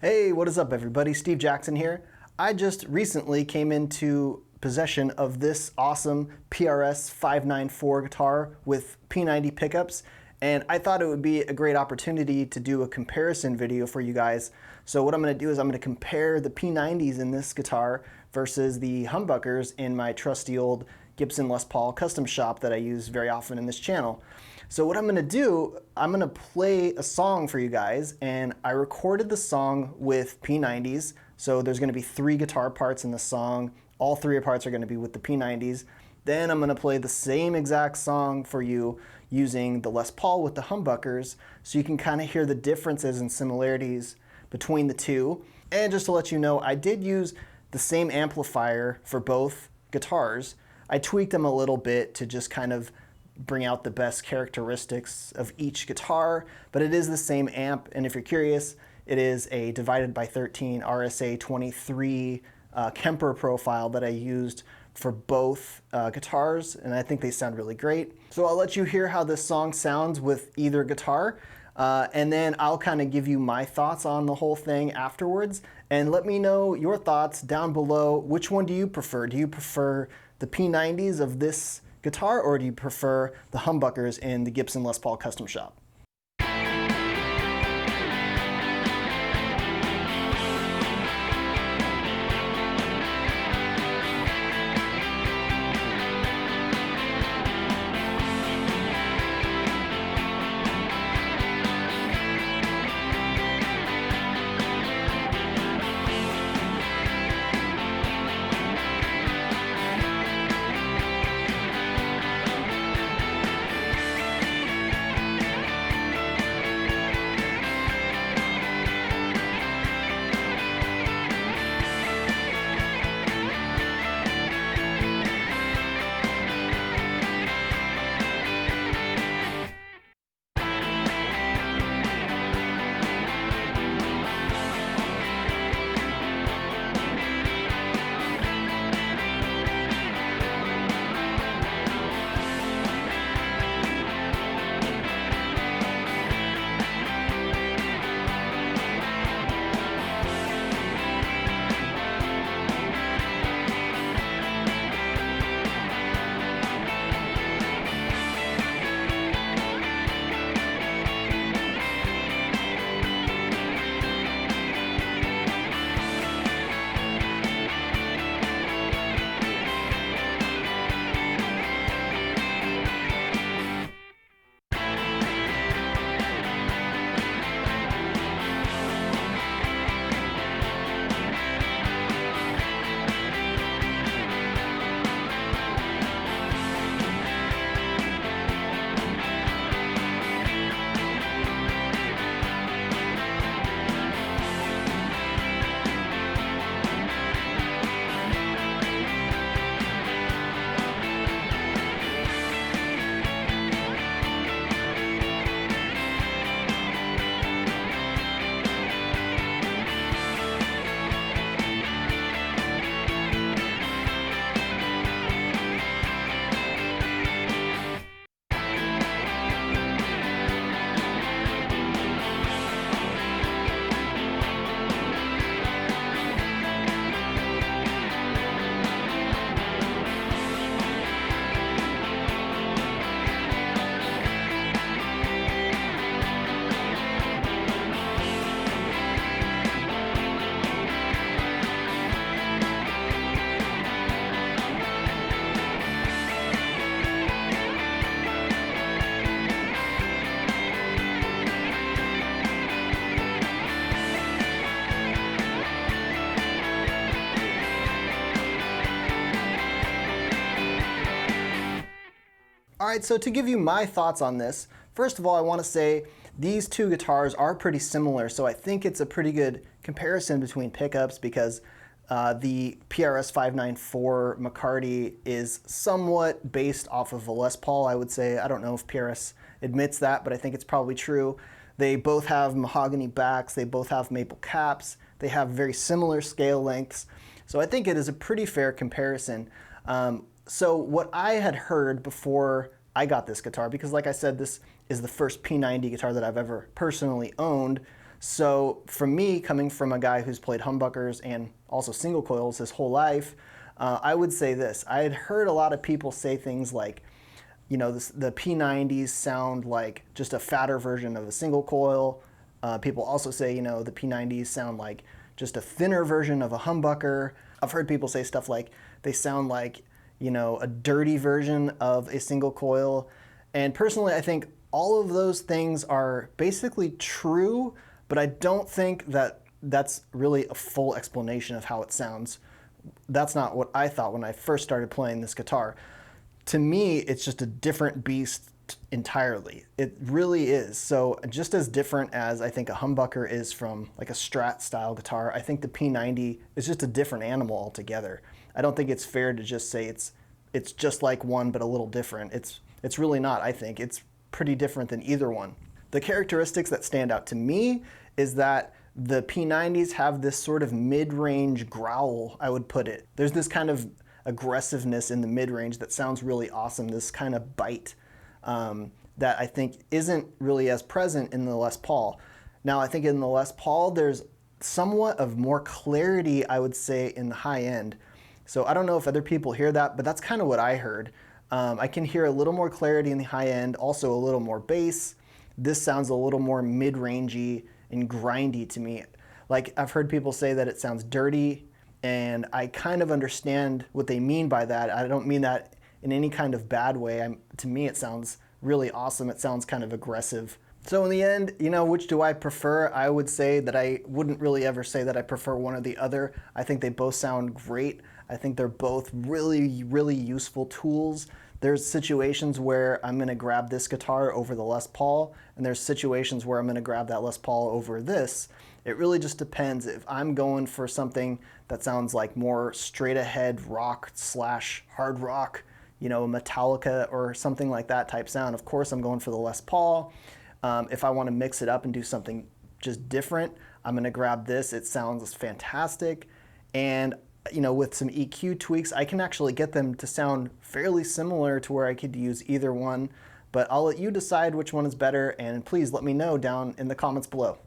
Hey, what is up everybody? Steve Jackson here. I just recently came into possession of this awesome PRS 594 guitar with P90 pickups, and I thought it would be a great opportunity to do a comparison video for you guys. So what I'm going to do is I'm going to compare the P90s in this guitar versus the humbuckers in my trusty old Gibson Les Paul Custom shop that I use very often in this channel. So what I'm going to do, I'm going to play a song for you guys, and I recorded the song with P90s. So there's going to be 3 guitar parts in the song. All 3 parts are going to be with the P90s. Then I'm going to play the same exact song for you using the Les Paul with the humbuckers, so you can kind of hear the differences and similarities between the two. And just to let you know, I did use the same amplifier for both guitars. I tweaked them a little bit to just kind of bring out the best characteristics of each guitar, but it is the same amp, and if you're curious, it is a divided by 13 RSA 23 Kemper profile that I used for both guitars, and I think they sound really great. So I'll let you hear how this song sounds with either guitar, and then I'll kind of give you my thoughts on the whole thing afterwards, and let me know your thoughts down below. Which one do you prefer? Do you prefer the P90s of this guitar, or do you prefer the humbuckers in the Gibson Les Paul Custom shop? Alright, so to give you my thoughts on this, first of all, I want to say these two guitars are pretty similar, so I think it's a pretty good comparison between pickups because the PRS 594 McCarty is somewhat based off of a Les Paul, I would say. I don't know if PRS admits that, but I think it's probably true. They both have mahogany backs, they both have maple caps, they have very similar scale lengths, so I think it is a pretty fair comparison. So what I had heard before I got this guitar, because like I said, this is the first P90 guitar that I've ever personally owned, So for me, coming from a guy who's played humbuckers and also single coils his whole life, I would say this. I had heard a lot of people say things like, you know, the P90s sound like just a fatter version of a single coil. People also say, you know, the P90s sound like just a thinner version of a humbucker. I've heard people say stuff like they sound like, you know, a dirty version of a single coil. And personally, I think all of those things are basically true, but I don't think that that's really a full explanation of how it sounds. That's not what I thought when I first started playing this guitar. To me, it's just a different beast entirely. It really is. So just as different as I think a humbucker is from like a Strat style guitar, I think the P90 is just a different animal altogether. I don't think it's fair to just say it's just like one but a little different. It's really not, I think. It's pretty different than either one. The characteristics that stand out to me is that the P90s have this sort of mid-range growl, I would put it. There's this kind of aggressiveness in the mid-range that sounds really awesome, this kind of bite that I think isn't really as present in the Les Paul. Now, I think in the Les Paul, there's somewhat of more clarity, I would say, in the high end. So I don't know if other people hear that, but that's kind of what I heard. I can hear a little more clarity in the high end, also a little more bass. This sounds a little more mid-rangey and grindy to me. Like, I've heard people say that it sounds dirty, and I kind of understand what they mean by that. I don't mean that in any kind of bad way. To me, it sounds really awesome. It sounds kind of aggressive. So in the end, you know, which do I prefer? I would say that I wouldn't really ever say that I prefer one or the other. I think they both sound great. I think they're both really, really useful tools. There's situations where I'm gonna grab this guitar over the Les Paul, and there's situations where I'm gonna grab that Les Paul over this. It really just depends. If I'm going for something that sounds like more straight ahead rock / hard rock, you know, Metallica or something like that type sound, of course I'm going for the Les Paul. If I want to mix it up and do something just different, I'm going to grab this. It sounds fantastic. And, you know, with some EQ tweaks, I can actually get them to sound fairly similar to where I could use either one. But I'll let you decide which one is better, and please let me know down in the comments below.